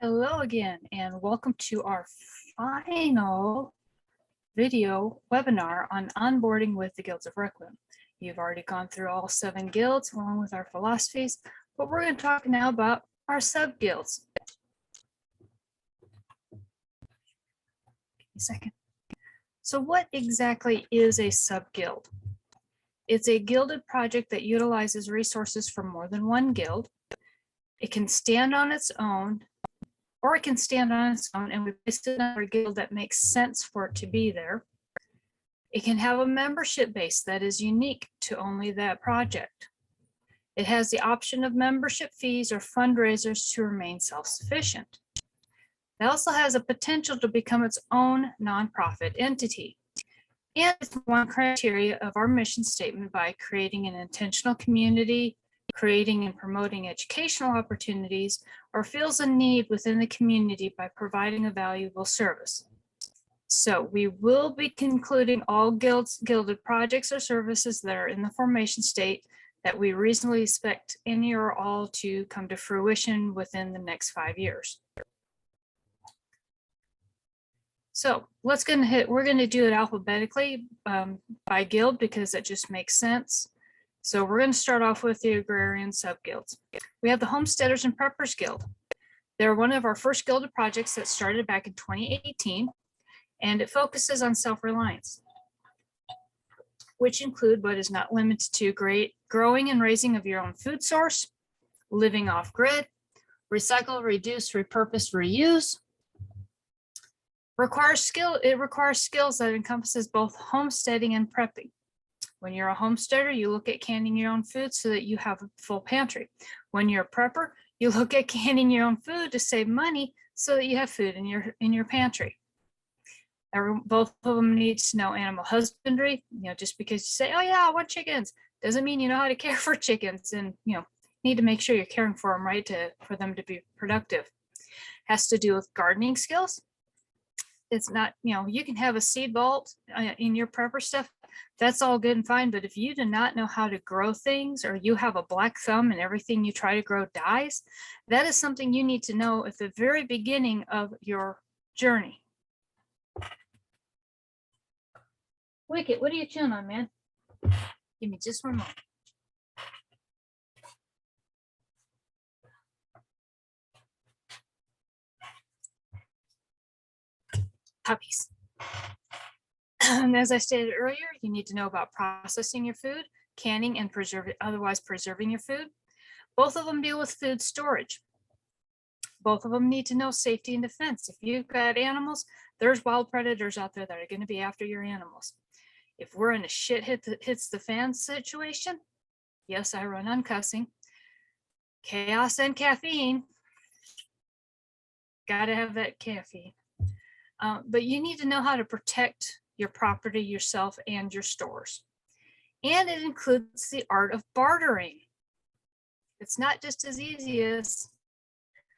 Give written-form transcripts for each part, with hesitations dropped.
Hello again, and welcome to our final video webinar on onboarding with the Guilds of Requiem. You've already gone through all 7 guilds along with our philosophies, but we're going to talk now about our sub-guilds. Give me a second. So what exactly is a sub-guild? It's a gilded project that utilizes resources from more than one guild. It can stand on its own, or it can stand on its own and we place it under a guild that makes sense for it to be there. It can have a membership base that is unique to only that project. It has the option of membership fees or fundraisers to remain self-sufficient. It also has a potential to become its own nonprofit entity. And it's one criteria of our mission statement by creating an intentional community, creating and promoting educational opportunities, or feels a need within the community by providing a valuable service. So we will be concluding all gilded projects or services that are in the formation state that we reasonably expect any or all to come to fruition within the next 5 years. So we're going to do it alphabetically by guild because that just makes sense. So we're going to start off with the agrarian sub-guilds. We have the Homesteaders and Preppers Guild. They're one of our first gilded projects that started back in 2018, and it focuses on self-reliance, which include but is not limited to growing and raising of your own food source, living off-grid, recycle, reduce, repurpose, reuse. It requires skills that encompasses both homesteading and prepping. When you're a homesteader, you look at canning your own food so that you have a full pantry. When you're a prepper, you look at canning your own food to save money so that you have food in your pantry. Both of them need to know animal husbandry. Just because you say, oh yeah, I want chickens, doesn't mean you know how to care for chickens, and need to make sure you're caring for them right for them to be productive. Has to do with gardening skills. It's not, you can have a seed vault in your prepper stuff. That's all good and fine. But if you do not know how to grow things, or you have a black thumb and everything you try to grow dies, that is something you need to know at the very beginning of your journey. Wicket, what are you chewing on, man? Give me just one moment. Puppies. And as I stated earlier, you need to know about processing your food, canning, and otherwise preserving your food. Both of them deal with food storage. Both of them need to know safety and defense. If you've got animals, there's wild predators out there that are going to be after your animals. If we're in a shit hits the fan situation, yes, I run on cussing, chaos and caffeine. Gotta have that caffeine. But you need to know how to protect your property, yourself, and your stores. And it includes the art of bartering. It's not just as easy as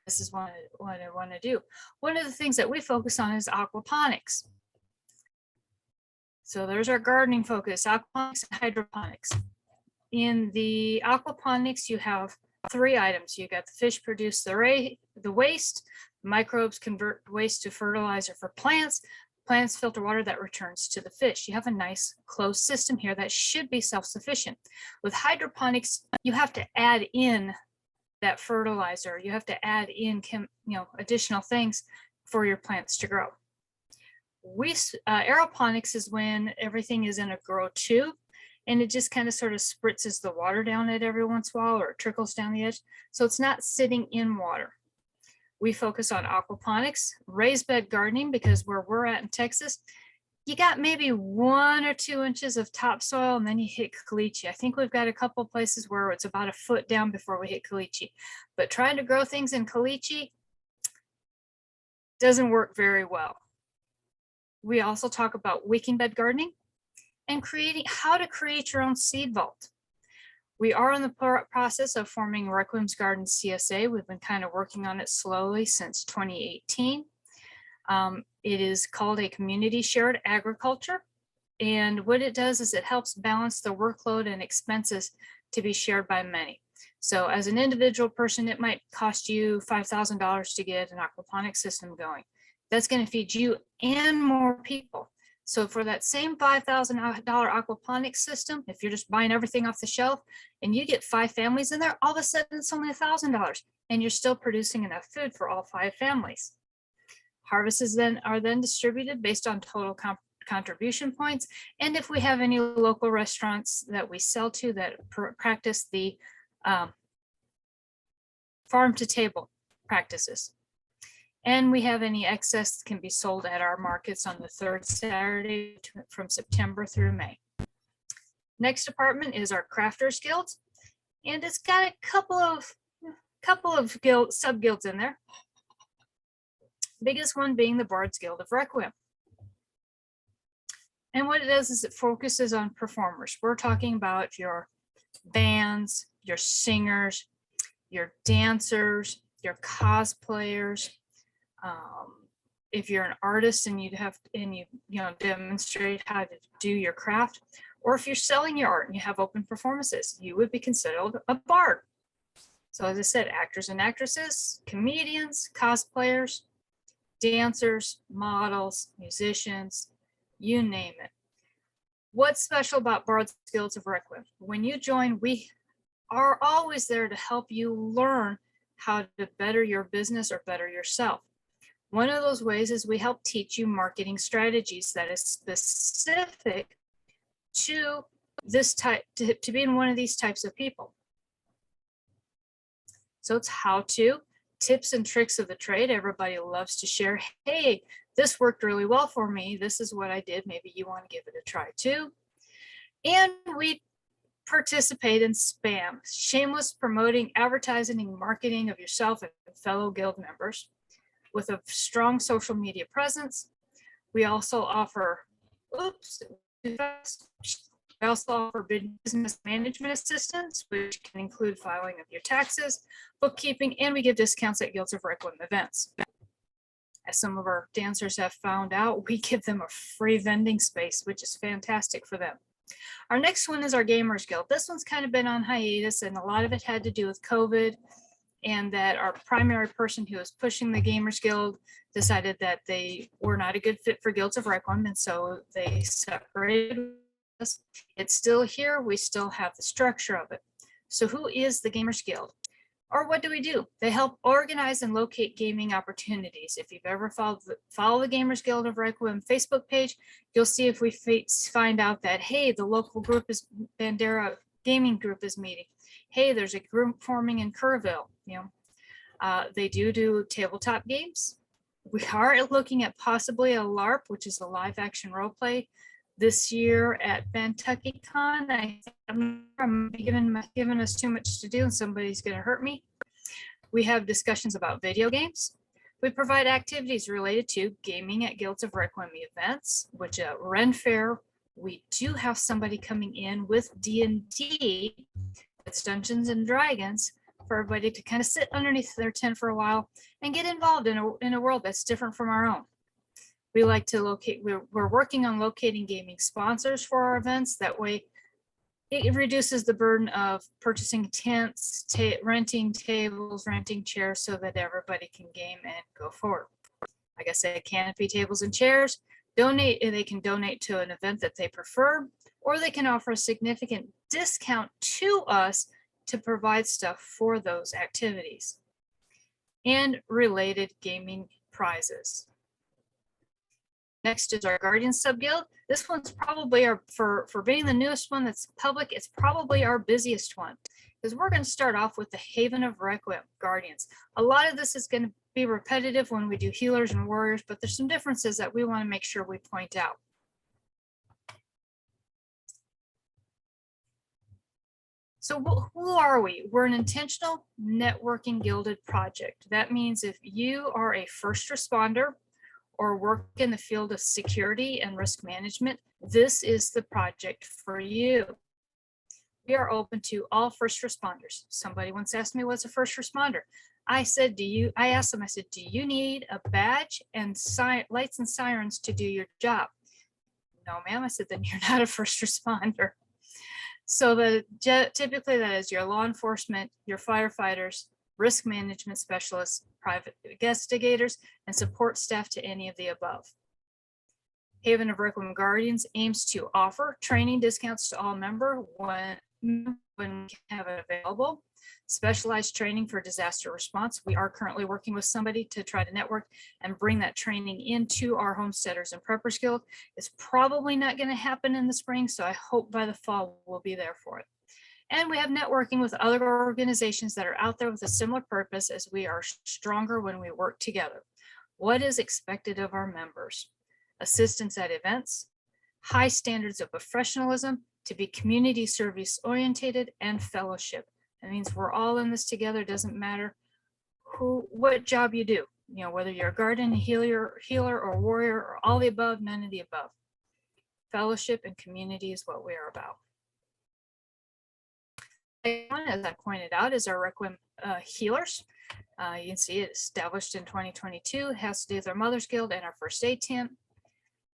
this is what I want to do. One of the things that we focus on is aquaponics. So there's our gardening focus, aquaponics and hydroponics. In the aquaponics, you have 3 items. You got the fish produce the waste, microbes convert waste to fertilizer for plants, plants filter water that returns to the fish. You have a nice closed system here that should be self-sufficient. With hydroponics, you have to add in that fertilizer. You have to add in additional things for your plants to grow. Aeroponics is when everything is in a grow tube, and it just kind of sort of spritzes the water down it every once in a while, or it trickles down the edge. So it's not sitting in water. We focus on aquaponics, raised bed gardening, because where we're at in Texas, you got maybe 1 or 2 inches of topsoil, and then you hit caliche. I think we've got a couple of places where it's about a foot down before we hit caliche. But trying to grow things in caliche doesn't work very well. We also talk about wicking bed gardening and how to create your own seed vault. We are in the process of forming Requiem's Garden CSA. We've been kind of working on it slowly since 2018. It is called a community shared agriculture. And what it does is it helps balance the workload and expenses to be shared by many. So as an individual person, it might cost you $5,000 to get an aquaponics system going. That's going to feed you and more people. So for that same $5,000 aquaponics system, if you're just buying everything off the shelf and you get 5 families in there, all of a sudden it's only $1,000 and you're still producing enough food for all 5 families. Harvests are then distributed based on total contribution points. And if we have any local restaurants that we sell to that practice the farm to table practices. And we have any excess can be sold at our markets on the 3rd Saturday from September through May. Next department is our Crafters Guild, and it's got a couple of sub guilds in there. Biggest one being the Bard's Guild of Requiem. And what it does is it focuses on performers. We're talking about your bands, your singers, your dancers, your cosplayers. If you're an artist and you demonstrate how to do your craft, or if you're selling your art and you have open performances, you would be considered a bard. So as I said, actors and actresses, comedians, cosplayers, dancers, models, musicians, you name it. What's special about Bard's Guilds of Requiem? When you join, we are always there to help you learn how to better your business or better yourself. One of those ways is we help teach you marketing strategies that is specific to this type, to being one of these types of people. So it's how to, tips and tricks of the trade. Everybody loves to share, hey, this worked really well for me. This is what I did. Maybe you want to give it a try too. And we participate in spam, shameless promoting, advertising, and marketing of yourself and fellow guild members. With a strong social media presence, we also offer, business management assistance, which can include filing of your taxes, bookkeeping, and we give discounts at Guilds of Requiem events. As some of our dancers have found out, we give them a free vending space, which is fantastic for them. Our next one is our Gamers Guild. This one's kind of been on hiatus, and a lot of it had to do with COVID, and that our primary person who was pushing the Gamers Guild decided that they were not a good fit for Guilds of Requiem, and so they separated us. It's still here. We still have the structure of it. So who is the Gamers Guild? Or what do we do? They help organize and locate gaming opportunities. If you've ever follow the Gamers Guild of Requiem Facebook page, you'll see if we find out that, hey, the local group is Bandera Gaming Group is meeting. Hey, there's a group forming in Kerrville. They do tabletop games. We are looking at possibly a LARP, which is a live action role play, this year at BentuckyCon. I'm giving us too much to do and somebody's going to hurt me. We have discussions about video games. We provide activities related to gaming at Guilds of Requiem events, which at Ren Fair, we do have somebody coming in with D&D, it's Dungeons and Dragons, for everybody to kind of sit underneath their tent for a while and get involved in a world that's different from our own. We like to locate, we're working on locating gaming sponsors for our events. That way it reduces the burden of purchasing tents, renting tables, renting chairs so that everybody can game and go forward. Like I said, canopy tables and chairs, they can donate to an event that they prefer, or they can offer a significant discount to us to provide stuff for those activities. And related gaming prizes. Next is our Guardian Sub-Guild. This one's probably for being the newest one that's public, it's probably our busiest one, because we're going to start off with the Haven of Requiem Guardians. A lot of this is going to be repetitive when we do healers and warriors, but there's some differences that we want to make sure we point out. So who are we? We're an intentional networking gilded project. That means if you are a first responder or work in the field of security and risk management, this is the project for you. We are open to all first responders. Somebody once asked me, what's a first responder? I asked them, I said, do you need a badge and lights and sirens to do your job? No, ma'am. I said, then you're not a first responder. So typically that is your law enforcement, your firefighters, risk management specialists, private investigators, and support staff to any of the above. Haven of Requiem Guardians aims to offer training discounts to all members when we have it available. Specialized training for disaster response. We are currently working with somebody to try to network and bring that training into our Homesteaders and Preppers Guild. It's probably not going to happen in the spring, so I hope by the fall we'll be there for it. And we have networking with other organizations that are out there with a similar purpose, as we are stronger when we work together. What is expected of our members? Assistance at events, high standards of professionalism, to be community service oriented, and fellowship. That means we're all in this together. It doesn't matter what job you do, whether you're a guardian, healer, or warrior, or all the above, none of the above. Fellowship and community is what we are about. As I pointed out, is our Requiem healers. You can see it established in 2022. It has to do with our Mothers Guild and our first aid team.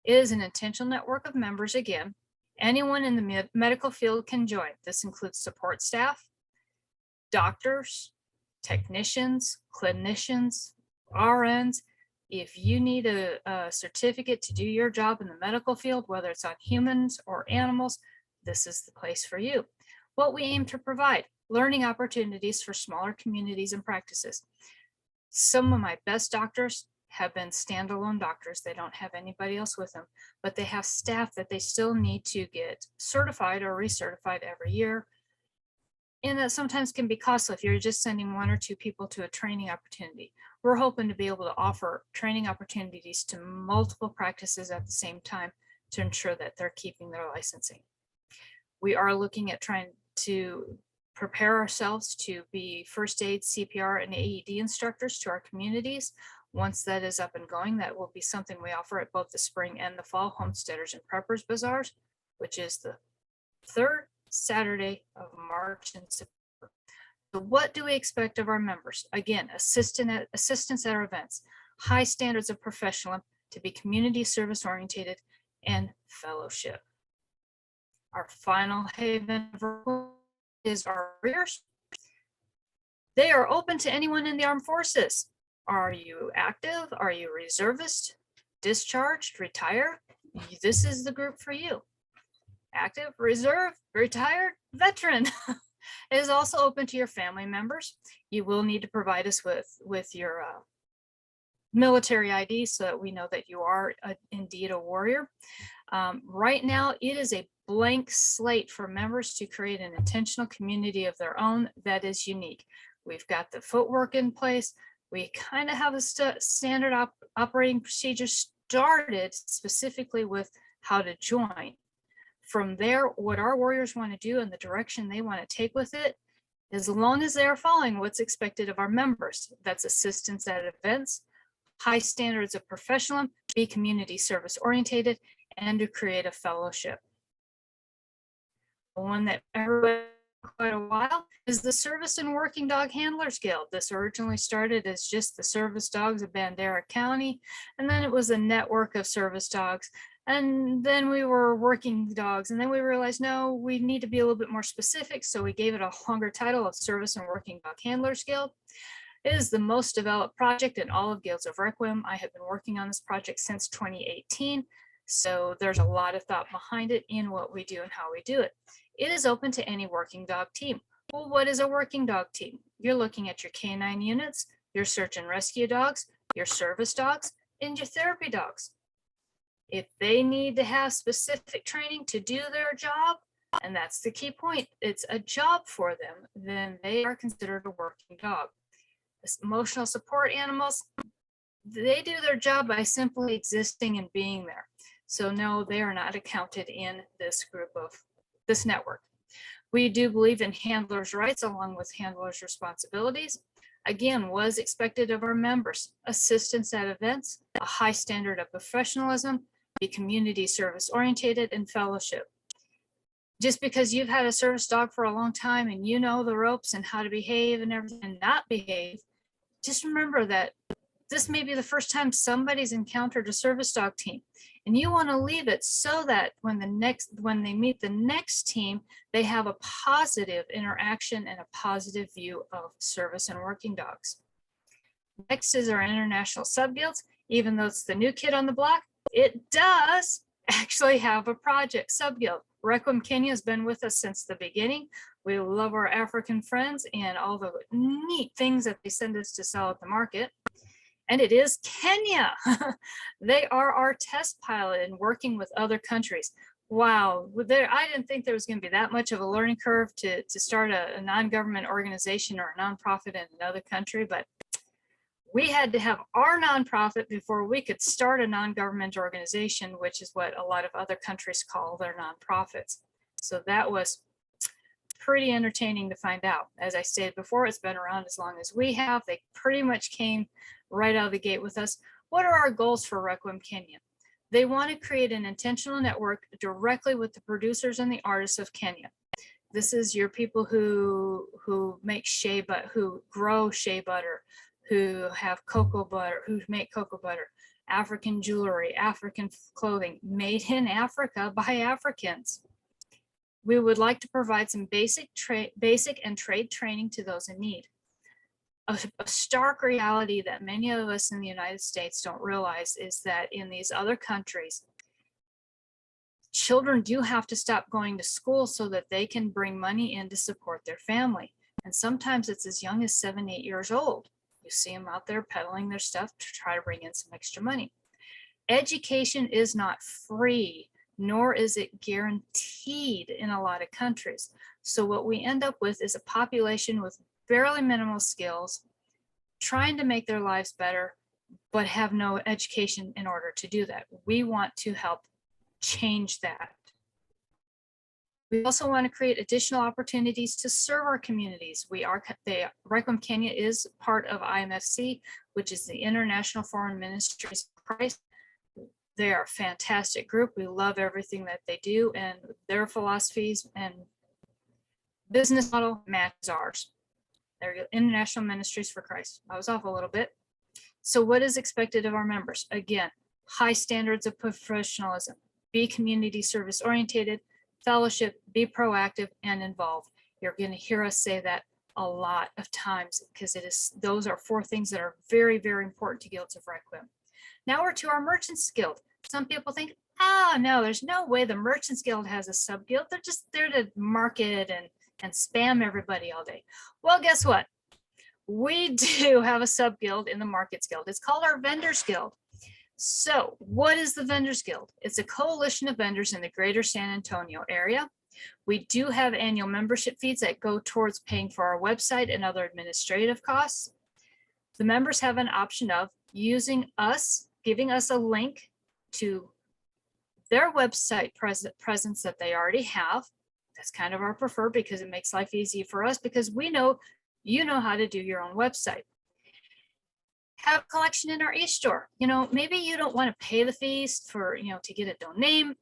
It is an intentional network of members. Again, anyone in the medical field can join. This includes support staff, doctors, technicians, clinicians, RNs. If you need a certificate to do your job in the medical field, whether it's on humans or animals, this is the place for you. What we aim to provide: learning opportunities for smaller communities and practices. Some of my best doctors have been standalone doctors. They don't have anybody else with them, but they have staff that they still need to get certified or recertified every year. And that sometimes can be costly if you're just sending 1 or 2 people to a training opportunity. We're hoping to be able to offer training opportunities to multiple practices at the same time to ensure that they're keeping their licensing. We are looking at trying to prepare ourselves to be first aid, CPR, and AED instructors to our communities. Once that is up and going, that will be something we offer at both the spring and the fall Homesteaders and Preppers Bazaars, which is the 3rd Saturday of March and September. So what do we expect of our members? Again, assistance at our events, high standards of professionalism, to be community service oriented, and fellowship. Our final haven is our warriors. They are open to anyone in the armed forces. Are you active? Are you reservist, discharged, retired? This is the group for you. Active, reserve, retired, veteran. It is also open to your family members. You will need to provide us with your military ID so that we know that you are indeed a warrior. Right now, it is a blank slate for members to create an intentional community of their own that is unique. We've got the footwork in place. We kind of have a standard operating procedure started specifically with how to join. From there, what our warriors want to do and the direction they want to take with it, as long as they are following what's expected of our members. That's assistance at events, high standards of professionalism, be community service orientated, and to create a fellowship. One that everybody quite a while is the Service and Working Dog Handlers Guild. This originally started as just the service dogs of Bandera County, and then it was a network of service dogs, and then we were working dogs, and then we realized, no, we need to be a little bit more specific, so we gave it a longer title of Service and Working Dog Handlers Guild. It is the most developed project in all of Guilds of Requiem. I have been working on this project since 2018, so there's a lot of thought behind it in what we do and how we do it. It is open to any working dog team. Well, what is a working dog team? You're looking at your canine units, your search and rescue dogs, your service dogs, and your therapy dogs. If they need to have specific training to do their job, and that's the key point, it's a job for them, then they are considered a working dog. Emotional support animals, they do their job by simply existing and being there. So no, they are not accounted in this group of this network. We do believe in handlers' rights along with handlers' responsibilities. Again, what is expected of our members? Assistance at events, a high standard of professionalism, be community service oriented, and fellowship. Just because you've had a service dog for a long time and you know the ropes and how to behave and everything and not behave, just remember that This may be the first time somebody's encountered a service dog team, and you want to leave it so that when they meet the next team, they have a positive interaction and a positive view of service and working dogs. Next is our international sub-guilds. Even though it's the new kid on the block, it does actually have a project sub-guild. Requiem Kenya has been with us since the beginning. We love our African friends and all the neat things that they send us to sell at the market. And it is Kenya. They are our test pilot in working with other countries. Wow, I didn't think there was going to be that much of a learning curve to start a non-government organization or a nonprofit in another country, but we had to have our nonprofit before we could start a non-government organization, which is what a lot of other countries call their nonprofits. So that was pretty entertaining to find out. As I stated before, it's been around as long as we have. They pretty much came right out of the gate with us. What are our goals for Requiem Kenya? They want to create an intentional network directly with the producers and the artists of Kenya. This is your people who make shea butter, who grow shea butter, who have cocoa butter, who make cocoa butter, African jewelry, African clothing, made in Africa by Africans. We would like to provide some basic and trade training to those in need. A stark reality that many of us in the United States don't realize is that in these other countries, children do have to stop going to school so that they can bring money in to support their family. And sometimes it's as young as 7, 8 years old. You see them out there peddling their stuff to try to bring in some extra money. Education is not free, nor is it guaranteed in a lot of countries. So what we end up with is a population with barely minimal skills, trying to make their lives better, but have no education in order to do that. We want to help change that. We also want to create additional opportunities to serve our communities. Requiem Kenya is part of IMFC, which is the International Foreign Ministries of Christ. They are a fantastic group. We love everything that they do, and their philosophies and business model matches ours. They're International Ministries for Christ. I was off a little bit. So what is expected of our members? Again, high standards of professionalism, be community service oriented, fellowship, be proactive and involved. You're going to hear us say that a lot of times because those are 4 things that are very, very important to Guilds of Requiem. Now we're to our Merchants Guild. Some people think, no, there's no way the Merchants Guild has a sub-guild. They're just there to market and spam everybody all day. Well, guess what? We do have a sub-guild in the Markets Guild. It's called our Vendors Guild. So what is the Vendors Guild? It's a coalition of vendors in the greater San Antonio area. We do have annual membership fees that go towards paying for our website and other administrative costs. The members have an option of using us, giving us a link to their website presence that they already have. That's kind of our preferred because it makes life easy for us because we know you know how to do your own website. Have a collection in our e-store. Maybe you don't want to pay the fees for, to get a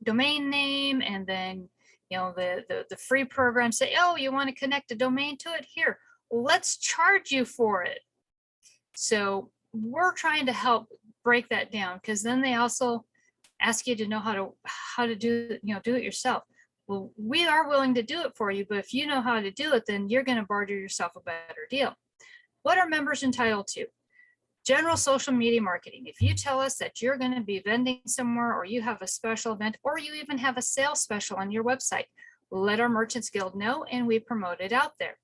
domain name, and then, the free program say, oh, you want to connect a domain to it? Here, let's charge you for it. So we're trying to help break that down because then they also ask you to know how to do, do it yourself. Well, we are willing to do it for you, but if you know how to do it, then you're going to barter yourself a better deal. What are members entitled to? General social media marketing. If you tell us that you're going to be vending somewhere, or you have a special event, or you even have a sales special on your website, let our Merchants Guild know and we promote it out there.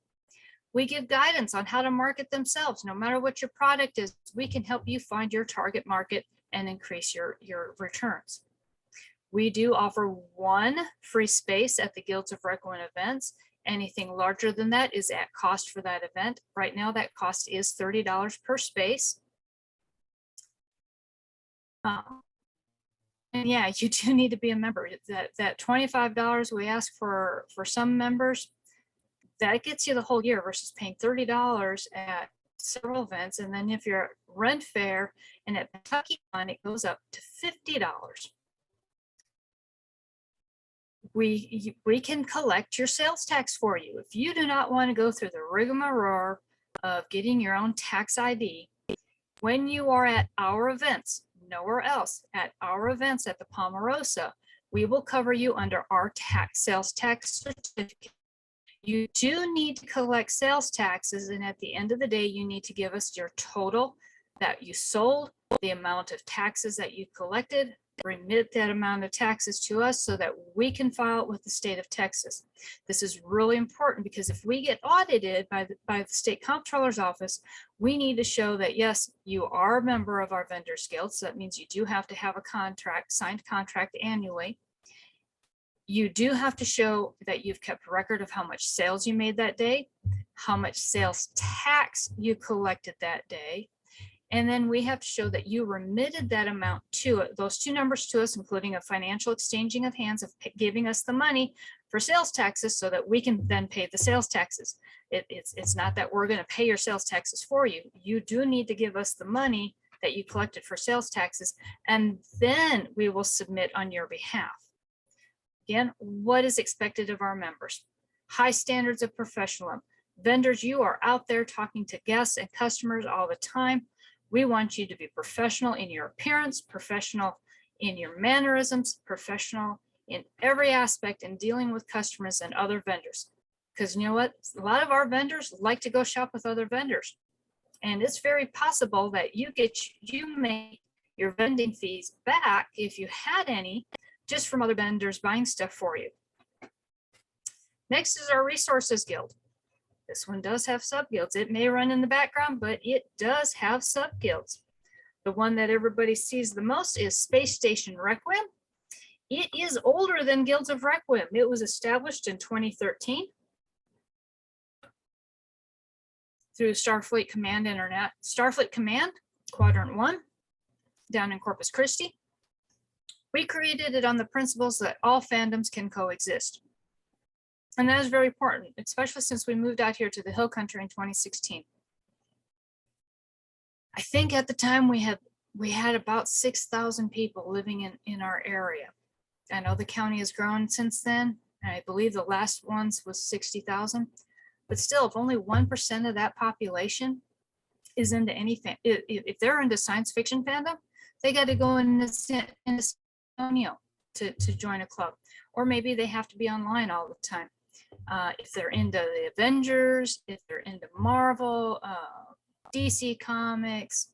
We give guidance on how to market themselves. No matter what your product is, we can help you find your target market and increase your returns. We do offer 1 free space at the Guilds of Requiem events. Anything larger than that is at cost for that event. Right now, that cost is $30 per space. And yeah, you do need to be a member. That $25 we ask for some members, that gets you the whole year versus paying $30 at several events. And then if you're at Rent Fair and at Kentucky Con, it goes up to $50. We can collect your sales tax for you. If you do not want to go through the rigmarole of getting your own tax ID, When you are at our events, nowhere else, at our events at the Palmarosa, we will cover you under our sales tax certificate. You do need to collect sales taxes, and at the end of the day, you need to give us your total that you sold, the amount of taxes that you collected, remit that amount of taxes to us so that we can file it with the state of Texas. This is really important because if we get audited by the state comptroller's office, we need to show that, yes, you are a member of our vendors guild. So that means you do have to have a signed contract annually. You do have to show that you've kept record of how much sales you made that day, how much sales tax you collected that day. And then we have to show that you remitted that amount to it, those two numbers to us, including a financial exchanging of hands of giving us the money for sales taxes so that we can then pay the sales taxes. It's not that we're going to pay your sales taxes for you. You do need to give us the money that you collected for sales taxes, and then we will submit on your behalf. Again, what is expected of our members? High standards of professionalism. Vendors, you are out there talking to guests and customers all the time. We want you to be professional in your appearance, professional in your mannerisms, professional in every aspect in dealing with customers and other vendors. Because you know what? A lot of our vendors like to go shop with other vendors. And it's very possible that you make your vending fees back, if you had any, just from other vendors buying stuff for you. Next is our Resources Guild. This one does have sub-guilds. It may run in the background, but it does have sub-guilds. The one that everybody sees the most is Space Station Requiem. It is older than Guilds of Requiem. It was established in 2013 through Starfleet Command Quadrant 1 down in Corpus Christi. We created it on the principles that all fandoms can coexist. And that is very important, especially since we moved out here to the Hill Country in 2016. I think at the time we had about 6,000 people living in our area. I know the county has grown since then, and I believe the last ones was 60,000. But still, if only 1% of that population is into anything, if they're into science fiction fandom, they got to go into San Antonio to join a club, or maybe they have to be online all the time. If they're into the Avengers, if they're into Marvel, DC Comics,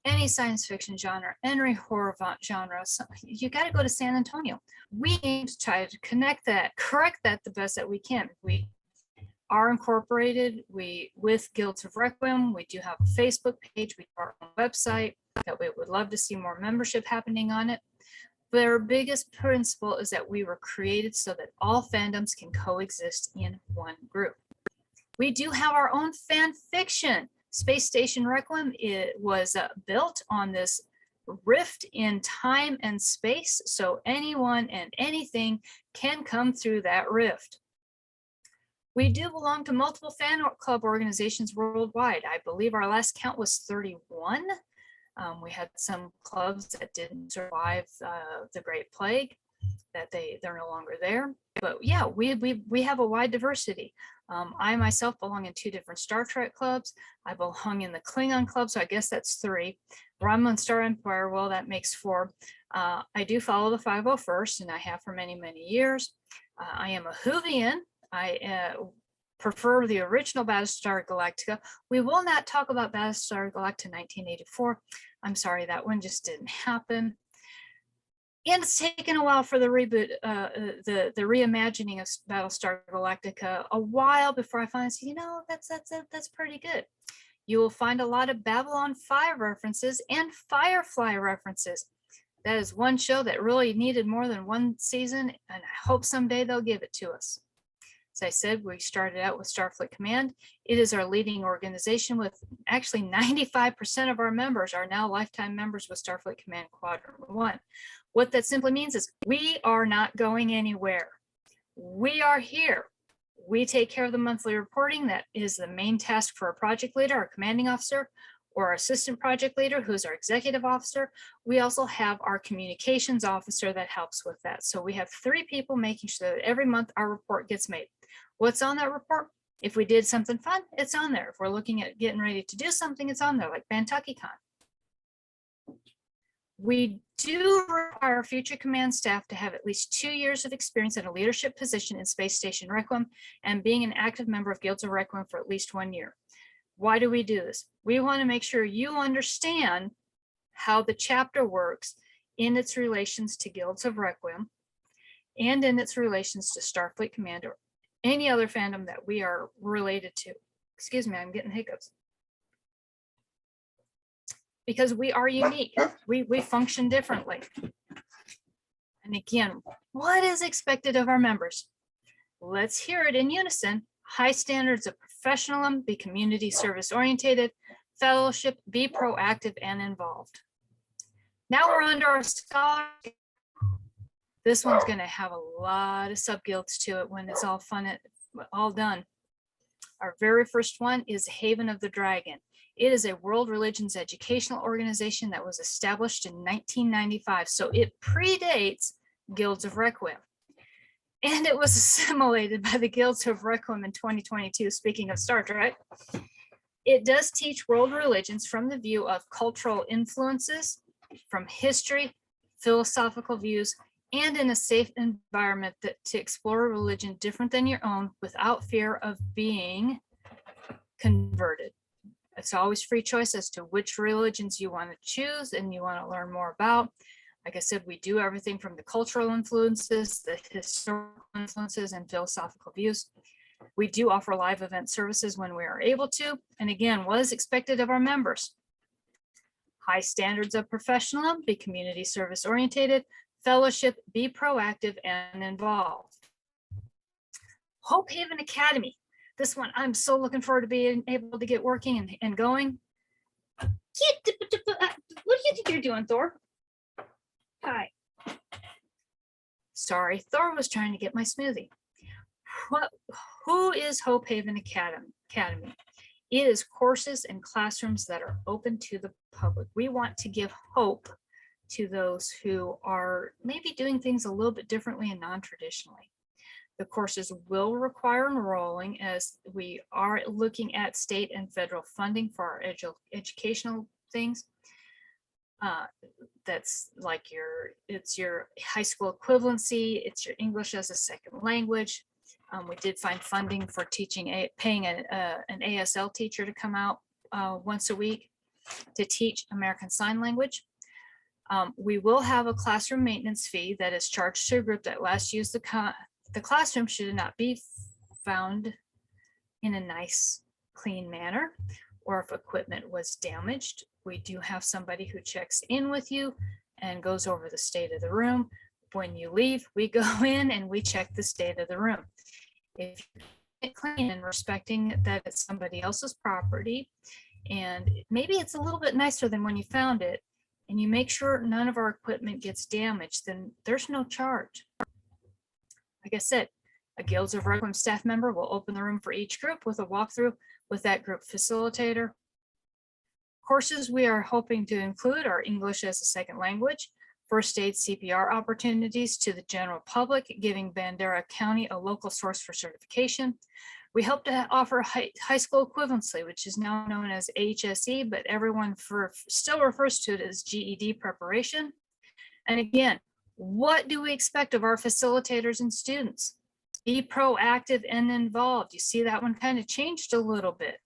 any science fiction genre, any horror genre, you got to go to San Antonio. We aim to try to correct that the best that we can. We are incorporated with Guilds of Requiem. We do have a Facebook page, we have our own website that we would love to see more membership happening on it. But our biggest principle is that we were created so that all fandoms can coexist in one group. We do have our own fan fiction. Space Station Requiem, it was built on this rift in time and space, so anyone and anything can come through that rift. We do belong to multiple fan club organizations worldwide. I believe our last count was 31. We had some clubs that didn't survive the Great Plague, that they're no longer there. But yeah, we have a wide diversity. I myself belong in 2 different Star Trek clubs. I belong in the Klingon club, so I guess that's 3. Romulan Star Empire, well, that makes 4. I do follow the 501st, and I have for many, many years. I am a Whovian. I prefer the original Battlestar Galactica. We will not talk about Battlestar Galactica 1984. I'm sorry, that one just didn't happen. And it's taken a while for the reboot, the reimagining of Battlestar Galactica, a while before I finally said, you know, that's pretty good. You will find a lot of Babylon 5 references and Firefly references. That is one show that really needed more than 1 season, and I hope someday they'll give it to us. As I said, we started out with Starfleet Command. It is our leading organization with actually 95% of our members are now lifetime members with Starfleet Command Quadrant 1. What that simply means is we are not going anywhere. We are here. We take care of the monthly reporting. That is the main task for a project leader, our commanding officer, or our assistant project leader, who's our executive officer. We also have our communications officer that helps with that. So we have 3 people making sure that every month our report gets made. What's on that report? If we did something fun, it's on there. If we're looking at getting ready to do something, it's on there, like BantuckyCon. We do require future command staff to have at least 2 years of experience in a leadership position in Space Station Requiem and being an active member of Guilds of Requiem for at least 1 year. Why do we do this? We want to make sure you understand how the chapter works in its relations to Guilds of Requiem and in its relations to Starfleet Command or any other fandom that we are related to. Excuse me, I'm getting hiccups. Because we are unique, we function differently. And again, what is expected of our members? Let's hear it in unison. High standards of professionalism, be community service oriented, fellowship, be proactive and involved. Now we're under our scholarship. This one's going to have a lot of sub-guilds to it when it's all fun, all done. Our very first one is Haven of the Dragon. It is a world religions educational organization that was established in 1995, so it predates Guilds of Requiem. And it was assimilated by the Guilds of Requiem in 2022, speaking of Star Trek. It does teach world religions from the view of cultural influences, from history, philosophical views, and in a safe environment to explore a religion different than your own without fear of being converted. It's always free choice as to which religions you want to choose and you want to learn more about. Like I said, we do everything from the cultural influences, the historical influences, and philosophical views. We do offer live event services when we are able to. And again, what is expected of our members? High standards of professionalism, be community service oriented, fellowship, be proactive and involved. Hope Haven Academy. This one, I'm so looking forward to being able to get working and going. What do you think you're doing, Thor? Hi. Sorry, Thor was trying to get my smoothie. Who is Hope Haven Academy? It is courses and classrooms that are open to the public. We want to give hope to those who are maybe doing things a little bit differently and non-traditionally. The courses will require enrolling as we are looking at state and federal funding for our educational things. That's like it's your high school equivalency, it's your English as a second language. We did find funding for teaching, paying an ASL teacher to come out once a week to teach American Sign Language. We will have a classroom maintenance fee that is charged to a group that last used the classroom should not be found in a nice, clean manner, or if equipment was damaged. We do have somebody who checks in with you and goes over the state of the room. When you leave, we go in and we check the state of the room. If you clean and respecting that it's somebody else's property, and maybe it's a little bit nicer than when you found it, and you make sure none of our equipment gets damaged, then there's no charge. Like I said, a Guilds of Requiem staff member will open the room for each group with a walkthrough with that group facilitator. Courses we are hoping to include are English as a second language, first aid CPR opportunities to the general public, giving Bandera County a local source for certification. We hope to offer high school equivalency, which is now known as HSE, but everyone still refers to it as GED preparation. And again, what do we expect of our facilitators and students? Be proactive and involved. You see that one kind of changed a little bit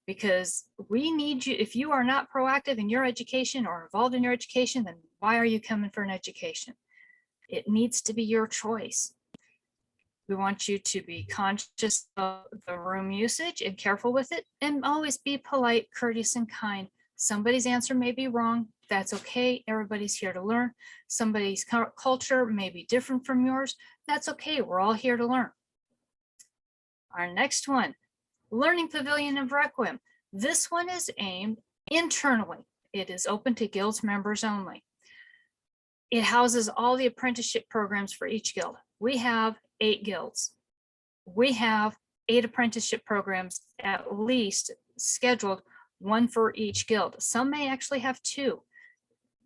because we need you. If you are not proactive in your education or involved in your education, then why are you coming for an education? It needs to be your choice. We want you to be conscious of the room usage and careful with it, and always be polite, courteous, and kind. Somebody's answer may be wrong. That's okay. Everybody's here to learn. Somebody's culture may be different from yours. That's okay. We're all here to learn. Our next one, Learning Pavilion of Requiem. This one is aimed internally. It is open to guilds members only. It houses all the apprenticeship programs for each guild. We have 8 guilds. We have 8 apprenticeship programs at least scheduled, one for each guild. Some may actually have 2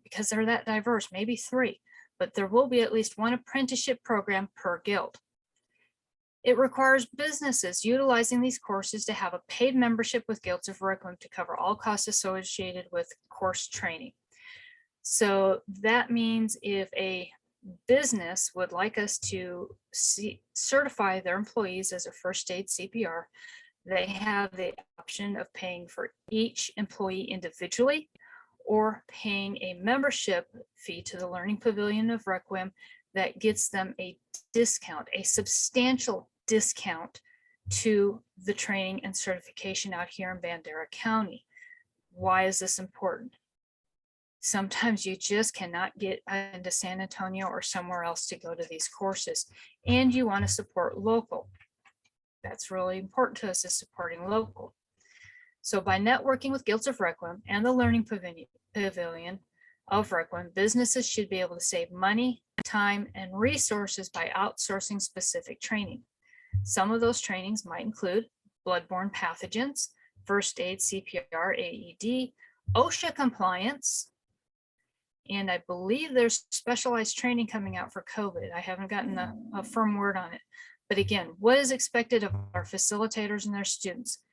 because they're that diverse, maybe 3, but there will be at least 1 apprenticeship program per guild. It requires businesses utilizing these courses to have a paid membership with Guilds of Requiem to cover all costs associated with course training. So that means if a business would like us to certify their employees as a first aid CPR, they have the option of paying for each employee individually or paying a membership fee to the Learning Pavilion of Requiem that gets them a discount, a substantial discount to the training and certification out here in Bandera County. Why is this important? Sometimes you just cannot get into San Antonio or somewhere else to go to these courses, and you want to support local. That's really important to us, is supporting local. So by networking with Guilds of Requiem and the Learning Pavilion of Requiem, businesses should be able to save money, time, and resources by outsourcing specific training. Some of those trainings might include bloodborne pathogens, first aid, CPR, AED, OSHA compliance, and I believe there's specialized training coming out for COVID. I haven't gotten a firm word on it. But again, what is expected of our facilitators and their students?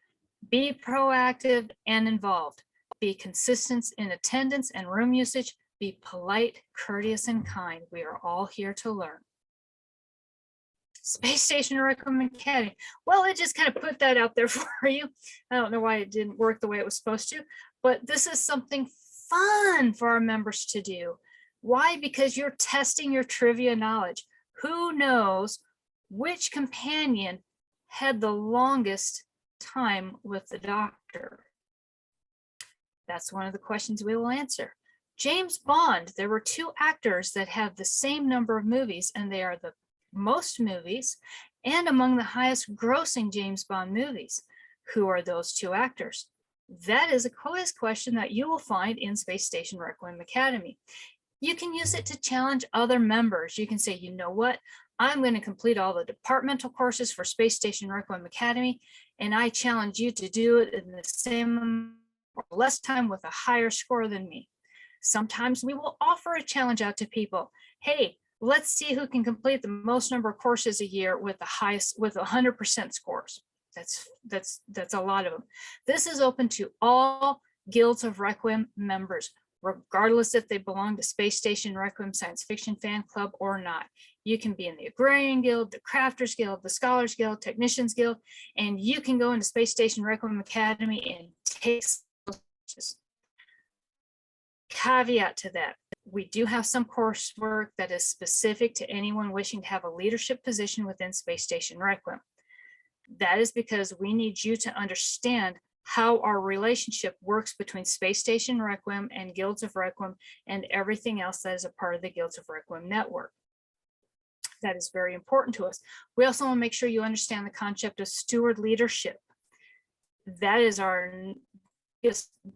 Be proactive and involved. Be consistent in attendance and room usage. Be polite, courteous, and kind. We are all here to learn. Space Station Requiem Academy. Well, it just kind of put that out there for you. I don't know why it didn't work the way it was supposed to, but this is something fun for our members to do. Why? Because you're testing your trivia knowledge. Who knows which companion had the longest time with the doctor? That's one of the questions we will answer. James Bond, there were 2 actors that have the same number of movies, and they are the most movies and among the highest grossing James Bond movies. Who are those 2 actors? That is a quiz question that you will find in Space Station Requiem Academy. You can use it to challenge other members. You can say, you know what? I'm going to complete all the departmental courses for Space Station Requiem Academy, and I challenge you to do it in the same or less time with a higher score than me. Sometimes we will offer a challenge out to people. Hey, let's see who can complete the most number of courses a year with the highest, with 100% scores. That's a lot of them. This is open to all Guilds of Requiem members, regardless if they belong to Space Station Requiem Science Fiction Fan Club or not. You can be in the Agrarian Guild, the Crafters Guild, the Scholars Guild, Technicians Guild, and you can go into Space Station Requiem Academy and take courses. Caveat to that, we do have some coursework that is specific to anyone wishing to have a leadership position within Space Station Requiem. That is because we need you to understand how our relationship works between Space Station Requiem and Guilds of Requiem and everything else that is a part of the Guilds of Requiem network. That is very important to us. We also want to make sure you understand the concept of steward leadership. That is our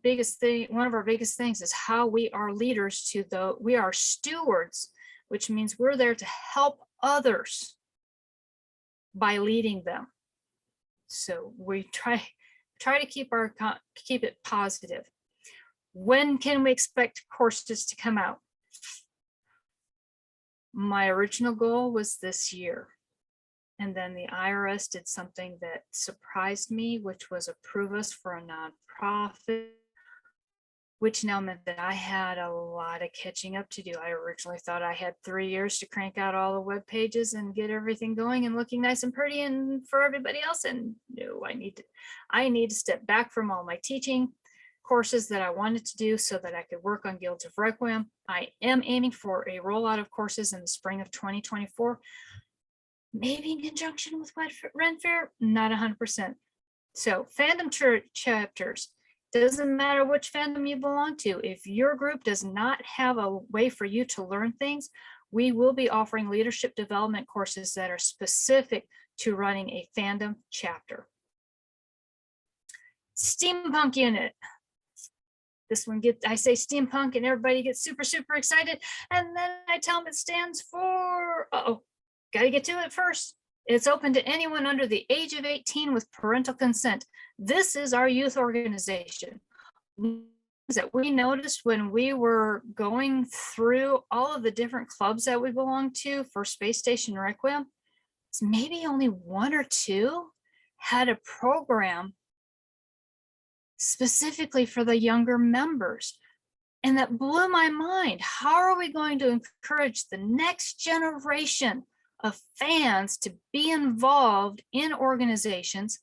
biggest thing. One of our biggest things is how we are leaders to we are stewards, which means we're there to help others by leading them. So we try to keep it positive. When can we expect courses to come out? My original goal was this year. And then the IRS did something that surprised me, which was approve us for a nonprofit, which now meant that I had a lot of catching up to do. I originally thought I had 3 years to crank out all the web pages and get everything going and looking nice and pretty and for everybody else. And no, I need to step back from all my teaching courses that I wanted to do so that I could work on Guilds of Requiem. I am aiming for a rollout of courses in the spring of 2024, maybe in conjunction with Ren Fair, not 100%. So fandom chapters. Doesn't matter which fandom you belong to. If your group does not have a way for you to learn things, we will be offering leadership development courses that are specific to running a fandom chapter. Steampunk unit. This one I say steampunk and everybody gets super, super excited. And then I tell them it stands for, got to get to it first. It's open to anyone under the age of 18 with parental consent. This is our youth organization. That we noticed when we were going through all of the different clubs that we belong to for Space Station Requiem, maybe only 1 or 2 had a program specifically for the younger members. And that blew my mind. How are we going to encourage the next generation of fans to be involved in organizations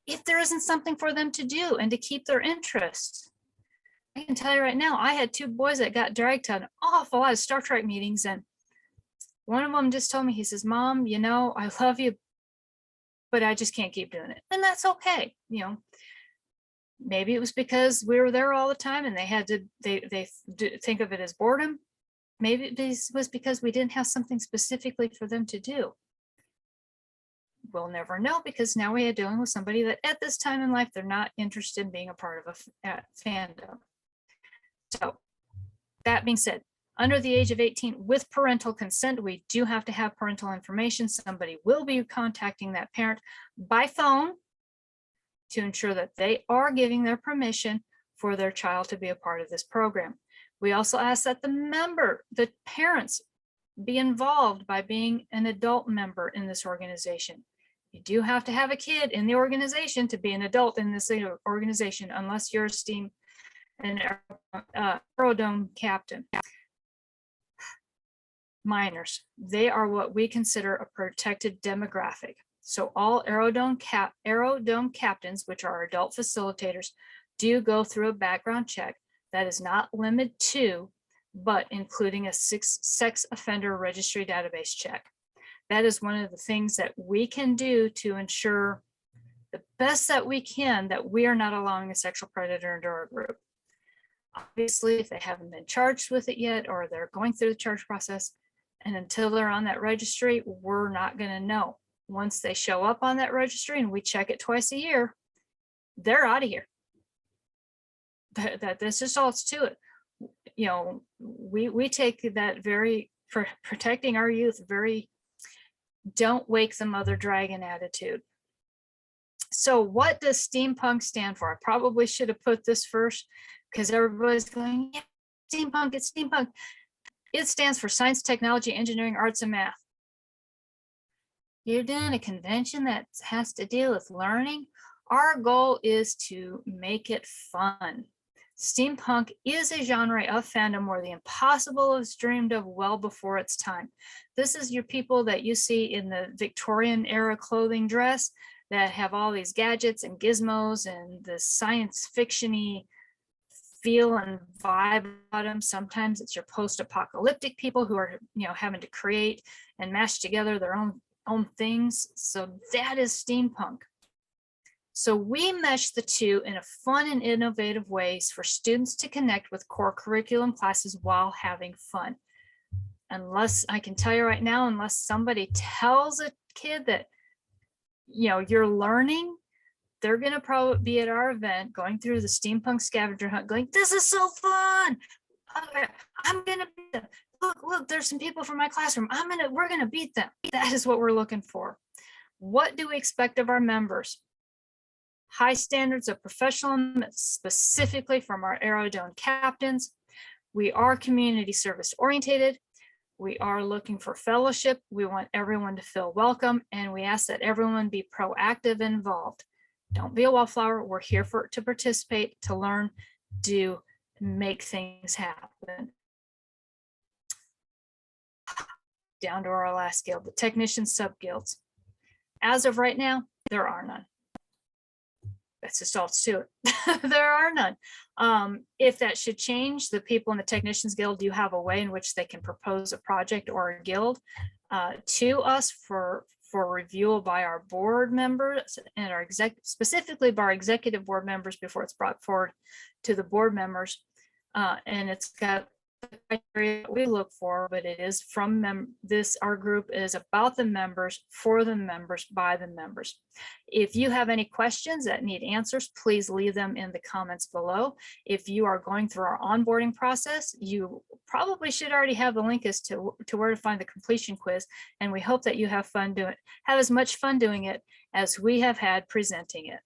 if there isn't something for them to do and to keep their interest? I can tell you right now, I had 2 boys that got dragged to an awful lot of Star Trek meetings, and one of them just told me, he says, Mom, you know, I love you, but I just can't keep doing it. And that's okay. You know, maybe it was because we were there all the time and they had to, they think of it as boredom. Maybe it was because we didn't have something specifically for them to do. We'll never know, because now we are dealing with somebody that at this time in life, they're not interested in being a part of a fandom. So that being said, under the age of 18, with parental consent, we do have to have parental information. Somebody will be contacting that parent by phone to ensure that they are giving their permission for their child to be a part of this program. We also ask that the parents be involved by being an adult member in this organization. You do have to have a kid in the organization to be an adult in this organization, unless you're an Aerodome captain. Minors, they are what we consider a protected demographic. So all Aerodome captains, which are adult facilitators, do go through a background check that is not limited to, but including a sex offender registry database check. That is one of the things that we can do to ensure the best that we can that we are not allowing a sexual predator into our group. Obviously, if they haven't been charged with it yet, or they're going through the charge process, and until they're on that registry, we're not going to know. Once they show up on that registry and we check it twice a year, they're out of here. That's just all it's to it. You know, we take that very, for protecting our youth, very don't wake the mother dragon attitude. So what does steampunk stand for? I probably should have put this first, because everybody's going, yeah, steampunk, it's steampunk. It stands for science, technology, engineering, arts, and math. You're doing a convention that has to deal with learning. Our goal is to make it fun. Steampunk is a genre of fandom where the impossible was dreamed of well before its time. This is your people that you see in the Victorian era clothing dress that have all these gadgets and gizmos and the science fiction-y feel and vibe about them. Sometimes it's your post-apocalyptic people who are, you know, having to create and mash together their own things. So that is steampunk. So we mesh the two in a fun and innovative ways for students to connect with core curriculum classes while having fun. Unless, I can tell you right now, unless somebody tells a kid that, you know, you're learning, they're going to probably be at our event going through the steampunk scavenger hunt going, this is so fun. I'm going to look, there's some people from my classroom. We're going to beat them. That is what we're looking for. What do we expect of our members? High standards of professionalism, specifically from our Aerodome captains. We are community service oriented. We are looking for fellowship. We want everyone to feel welcome, and we ask that everyone be proactive and involved. Don't be a wallflower. We're here to participate, to learn, do, make things happen. Down to our last guild, the technician sub-guilds. As of right now, there are none. That's just all to it. There are none. If that should change, the people in the Technicians Guild do have a way in which they can propose a project or a guild to us for review by our board members and our specifically by our executive board members before it's brought forward to the board members. And it's got the criteria that we look for, but it is from our group is about the members, for the members, by the members. If you have any questions that need answers, please leave them in the comments below. If you are going through our onboarding process, you probably should already have the link as to where to find the completion quiz, and we hope that you have as much fun doing it as we have had presenting it.